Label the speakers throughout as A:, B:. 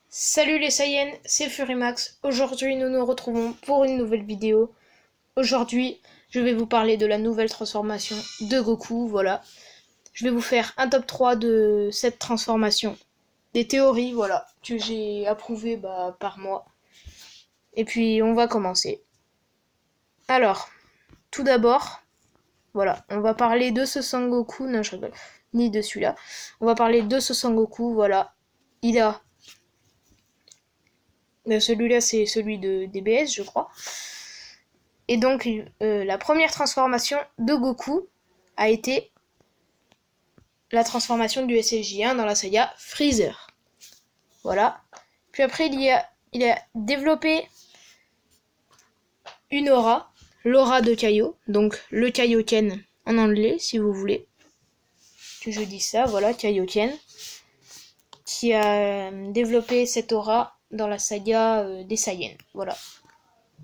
A: Salut les Saiyans, c'est Furimax. Aujourd'hui, nous nous retrouvons pour une nouvelle vidéo. Aujourd'hui, je vais vous parler de la nouvelle transformation de Goku, voilà. Je vais vous faire un top 3 de cette transformation. Des théories, voilà, que j'ai approuvées par moi. Et puis, on va commencer. Alors, tout d'abord, voilà, on va parler de ce Sangoku, non je rigole, ni de celui-là. On va parler de ce Sangoku, voilà. Il a... Celui-là, c'est celui de DBS, je crois. Et donc, la première transformation de Goku a été la transformation du SSJ1 dans la saga Freezer. Voilà. Puis après, il a développé une aura, l'aura de Kaio, donc le Kaioken en anglais, si vous voulez. Que je dis ça, voilà, Kaioken, qui a développé cette aura dans la saga des Saiyans. Voilà.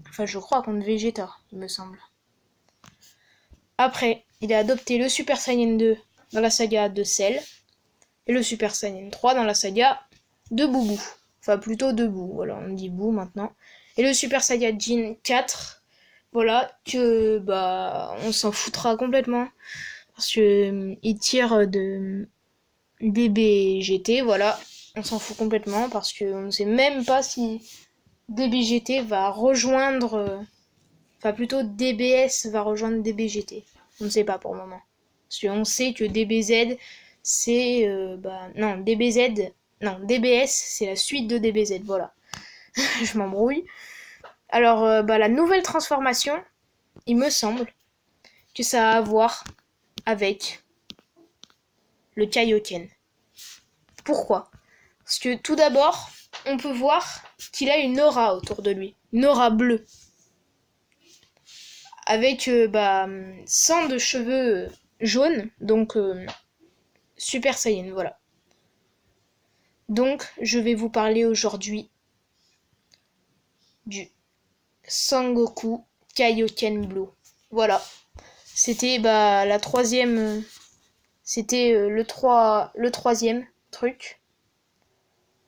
A: Enfin, je crois contre Vegeta, il me semble. Après, il a adopté le Super Saiyan 2 dans la saga de Cell et le Super Saiyan 3 dans la saga de Boubou. Enfin, plutôt de Boo, voilà, on dit Boo maintenant. Et le Super Saiyajin 4, voilà, que on s'en foutra complètement. Parce que il tire de DBGT, voilà, on s'en fout complètement parce qu'on ne sait même pas si DBGT va rejoindre. Enfin, plutôt DBS va rejoindre DBGT. On ne sait pas pour le moment. Parce qu'on sait que DBZ, c'est... non, DBZ... Non, DBS, c'est la suite de DBZ, voilà. Je m'embrouille. Alors, la nouvelle transformation, il me semble que ça a à voir avec le Kaioken. Pourquoi? Parce que tout d'abord, on peut voir qu'il a une aura autour de lui. Une aura bleue. Avec 100 de cheveux jaunes, donc Super Saiyan, voilà. Donc, je vais vous parler aujourd'hui du Sangoku Kaioken Blue. Voilà. C'était la troisième. C'était le troisième truc.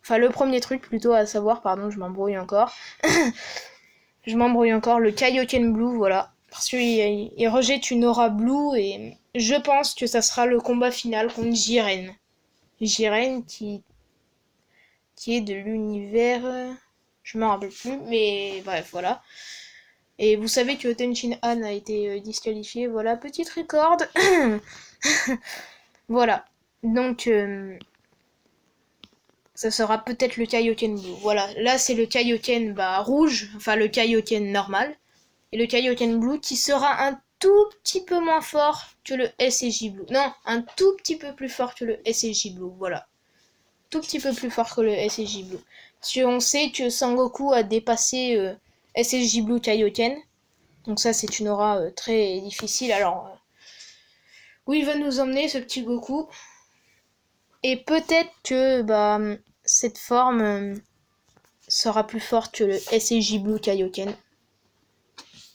A: Enfin, le premier truc plutôt à savoir, pardon, je m'embrouille encore. Le Kaioken Blue, voilà. Parce qu'il rejette une aura blue et je pense que ça sera le combat final contre Jiren. Jiren qui est de l'univers... Je me rappelle plus, mais bref, voilà. Et vous savez que Tenchin Han a été disqualifié, voilà, petite record. Voilà. Donc, ça sera peut-être le Kaioken Blue. Voilà, là c'est le Kaioken rouge, enfin le Kaioken normal. Et le Kaioken Blue qui sera un tout petit peu moins fort que le SSJ Blue. Non, un tout petit peu plus fort que le SSJ Blue, voilà. Tout petit peu plus fort que le SSJ Blue. Parce qu'on sait que Sangoku a dépassé SSJ Blue Kaioken. Donc ça, c'est une aura très difficile. Alors, où il va nous emmener, ce petit Goku? Et peut-être que cette forme sera plus forte que le SSJ Blue Kaioken.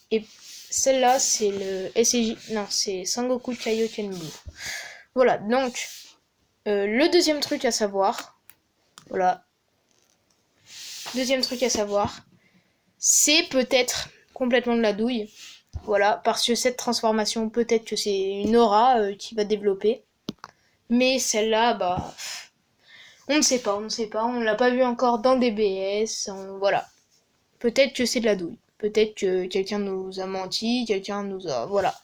A: Et celle-là, c'est le SSJ... Non, c'est Sangoku Kaioken Blue. Voilà, donc, le deuxième truc à savoir... Voilà. Deuxième truc à savoir, c'est peut-être complètement de la douille. Voilà, parce que cette transformation, peut-être que c'est une aura qui va développer. Mais celle-là, on ne sait pas, on l'a pas vu encore dans DBS, voilà. Peut-être que c'est de la douille. Peut-être que quelqu'un nous a menti, quelqu'un nous a... Voilà.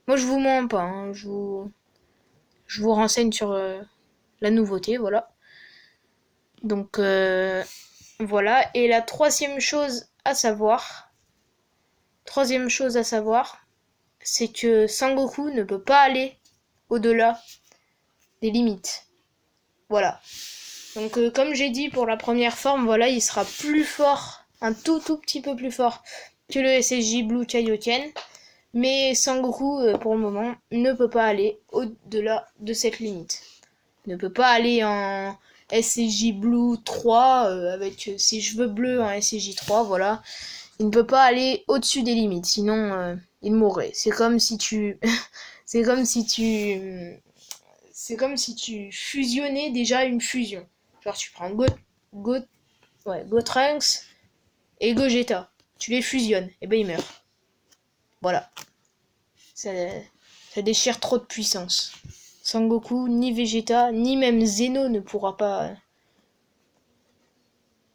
A: Moi, je vous mens pas, hein, je vous renseigne sur la nouveauté, voilà. Donc, voilà. Et la troisième chose à savoir, c'est que Sangoku ne peut pas aller au-delà des limites. Voilà. Donc comme j'ai dit pour la première forme, voilà, il sera plus fort, un tout petit peu plus fort que le SSJ Blue Kaioken. Mais Sangoku, pour le moment, ne peut pas aller au-delà de cette limite. Ne peut pas aller en SSJ Blue 3 avec ses cheveux bleus en SSJ 3, voilà. Il ne peut pas aller au-dessus des limites, sinon il mourrait. C'est comme si tu... c'est comme si tu fusionnais déjà une fusion. Genre tu prends Gotrunks et Gogeta. Tu les fusionnes, et ben ils meurent. Voilà. Ça déchire trop de puissance. Sangoku, ni Vegeta, ni même Zeno ne pourra pas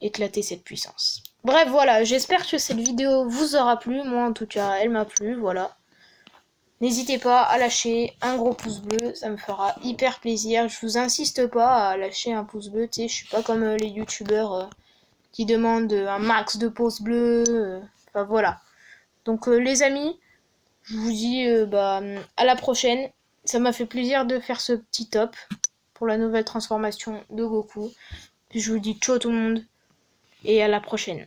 A: éclater cette puissance. Bref, voilà, j'espère que cette vidéo vous aura plu. Moi, en tout cas, elle m'a plu, voilà. N'hésitez pas à lâcher un gros pouce bleu, ça me fera hyper plaisir. Je vous insiste pas à lâcher un pouce bleu, tu sais, je suis pas comme les youtubeurs qui demandent un max de pouces bleus. Enfin voilà. Donc les amis, je vous dis à la prochaine. Ça m'a fait plaisir de faire ce petit top pour la nouvelle transformation de Goku. Puis je vous dis ciao tout le monde et à la prochaine.